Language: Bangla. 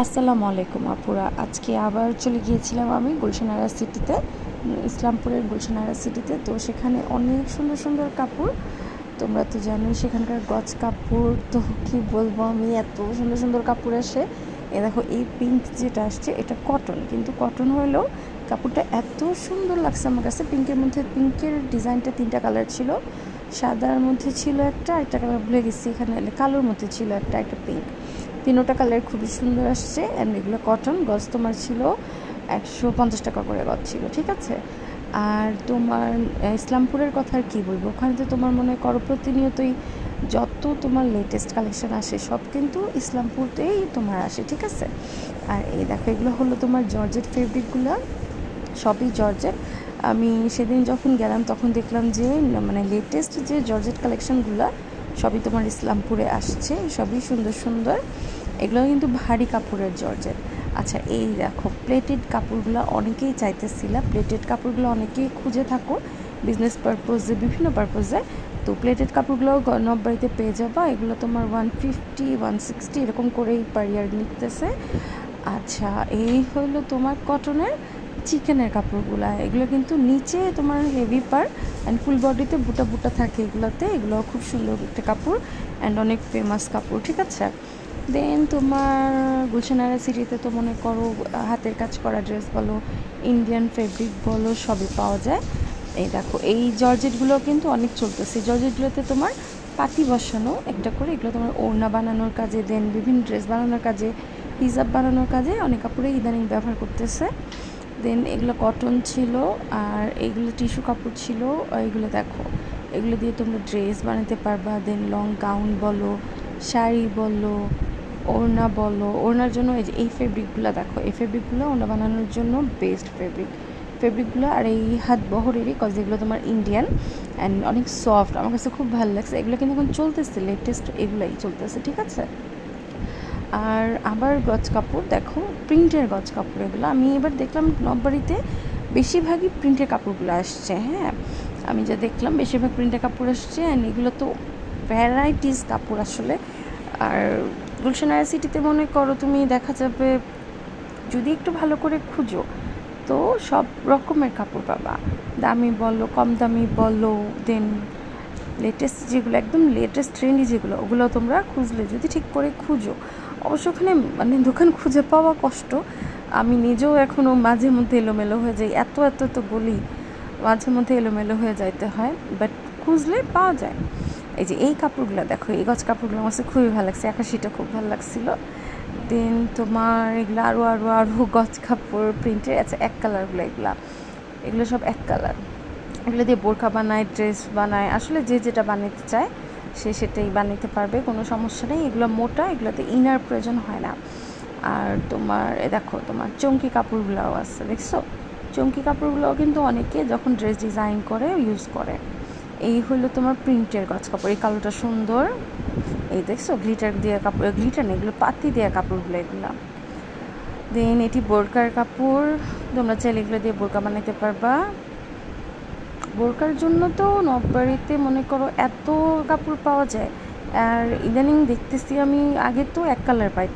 আসসালামু আলাইকুম আপুরা। আজকে আবার চলে গিয়েছিলাম আমি গুলশান আরা সিটিতে, ইসলামপুরের গুলশান আরা সিটিতে। তো সেখানে অনেক সুন্দর সুন্দর কাপড়, তোমরা তো জানোই সেখানকার গজ কাপড়। তো কি বলবো, আমি এত সুন্দর সুন্দর কাপড় আসে। এ দেখো, এই পিঙ্ক যেটা আসছে এটা কটন, কিন্তু কটন হলেও কাপড়টা এত সুন্দর লাগছে আমার কাছে। পিঙ্কের মধ্যে, পিঙ্কের ডিজাইনটা 3টা কালার ছিল, সাদার মধ্যে ছিল একটা কালার ভুলে গেছি, এখানে কালোর মধ্যে ছিল একটা পিঙ্ক। 3টা কালার খুবই সুন্দর আসছে। অ্যান্ড এগুলো কটন। গজ তোমার ছিল 150 টাকা করে গজ ছিল, ঠিক আছে। আর তোমার ইসলামপুরের কথা আর কী বলবো, ওখানে তো তোমার মনে করো প্রতিনিয়তই যত তোমার লেটেস্ট কালেকশন আসে সব কিন্তু ইসলামপুরতেই তোমার আসে, ঠিক আছে। আর এই দেখো, এগুলো হলো তোমার জর্জেট ফেব্রিকগুলো, সবই জর্জেট। আমি সেদিন যখন গেলাম তখন দেখলাম যে মানে লেটেস্ট যে জর্জেট কালেকশনগুলো সবই তোমার ইসলামপুরে আসছে, সবই সুন্দর সুন্দর। এগুলো কিন্তু ভারী কাপড়ের জর্জেট। আচ্ছা, এই দেখো প্লেটেড কাপড়গুলো অনেকেই চাইতেছিল, প্লেটেড কাপড়গুলো অনেকেই খুঁজে থাকো বিজনেস পারপোজে, বিভিন্ন পারপোজে। তো প্লেটেড কাপড়গুলো নববাড়িতে পেয়ে যাবা। এগুলো তোমার 150 160 এরকম করেই পার ইয়ার নিতেছে। আচ্ছা, এই হলো তোমার কটনের চিকেনের কাপড়গুলো। এগুলো কিন্তু নিচে তোমার হেভি পার অ্যান্ড ফুল বডিতে বুটা বুটা থাকে এগুলোতে। এগুলো খুব সুন্দর একটা কাপড় অ্যান্ড অনেক ফেমাস কাপড়, ঠিক আছে। দেন তোমার গুলশান আরা সিটিতে তো মনে করো হাতের কাজ করা ড্রেস বলো, ইন্ডিয়ান ফেব্রিক বলো, সবই পাওয়া যায়। এই দেখো, এই জর্জেটগুলো কিন্তু অনেক চলতেছে। জর্জেটগুলোতে তোমার পাতি বসানো একটা করে, এগুলো তোমার ওড়না বানানোর কাজে, দেন বিভিন্ন ড্রেস বানানোর কাজে, হিজাব বানানোর কাজে অনেক কাপড়ে ইদানিং ব্যবহার করতেছে। দেন এগুলো কটন ছিল, আর এগুলো টিস্যু কাপড় ছিল। এগুলো দেখো, এগুলো দিয়ে তোমরা ড্রেস বানাতে পারবা। দেন লং গাউন বলো, শাড়ি বলো, ওড়না বলো। ওড়নার জন্য এই ফেব্রিকগুলো দেখো, এই ফেব্রিকগুলো ওড়না বানানোর জন্য বেস্ট ফেব্রিকগুলো। আর এই হাত বহরেরই, কজ এগুলো তোমার ইন্ডিয়ান অ্যান্ড অনেক সফট, আমার কাছে খুব ভালো লাগছে। এগুলো কিন্তু এখন চলতেছে, লেটেস্ট এগুলাই চলতেছে, ঠিক আছে। আর আবার গজ কাপড় দেখো, প্রিন্টের গজ কাপড়। এগুলো আমি এবার দেখলাম নববাড়িতে বেশিরভাগই প্রিন্টের কাপড়গুলো আসছে। হ্যাঁ, আমি যা দেখলাম বেশিরভাগ প্রিন্টের কাপড় আসছে। অ্যান্ড এগুলো তো ভ্যারাইটিস কাপড় আসলে। আর গুলশান আরা সিটিতে মনে করো তুমি দেখা যাবে যদি একটু ভালো করে খুঁজো তো সব রকমের কাপড় পাবা, দামি বলো, কম দামি বলো। দেন লেটেস্ট যেগুলো, একদম লেটেস্ট ট্রেন্ডি যেগুলো, ওগুলো তোমরা খুঁজলে যদি ঠিক করে খুঁজো, অবশ্য ওখানে মানে দোকান খুঁজে পাওয়া কষ্ট। আমি নিজেও এখনও মাঝে মধ্যে এলোমেলো হয়ে যাই, এত এত তো বলি, মাঝে মধ্যে এলোমেলো হয়ে যাইতে হয়, বাট খুঁজলে পাওয়া যায়। এই যে এই কাপড়গুলো দেখো, এই গজ কাপড়গুলো আমার কাছে খুবই ভালো লাগছে, 81টা খুব ভালো লাগছিলো। দেন তোমার এগুলো আরও আরও আরও গজ কাপড় প্রিন্টের আছে, এক কালারগুলো, এগুলো সব এক কালার। এগুলো দিয়ে বোরকা বানায়, ড্রেস বানায়, আসলে যে যেটা বানাতে চায় সে সেটাই বানাতে পারবে, কোনো সমস্যা নেই। এগুলো মোটা, এগুলোতে ইনার প্রয়োজন হয় না। আর তোমার দেখো, তোমার চমকি কাপড়গুলোও আছে, দেখছো? চমকি কাপড়গুলোও কিন্তু অনেকে যখন ড্রেস ডিজাইন করে ইউজ করে। এই হলো তোমার প্রিন্টের গজ কাপড়। এই কালোটা সুন্দর, এই দেখছো গ্লিটার দিয়ে কাপড়, গ্লিটার নেই, এগুলো পাতি দেওয়া কাপড়গুলো এগুলো। দেন এটি বোরকার কাপড়, তোমরা চাইলে এগুলো দিয়ে বোরকা বানাতে পারবা। বোরকার জন্য তো নববাড়িতে মনে করো এত কাপড় পাওয়া যায়। আর ইদানিং দেখতেছি আমি, আগে তো এক কালার পাইতাম।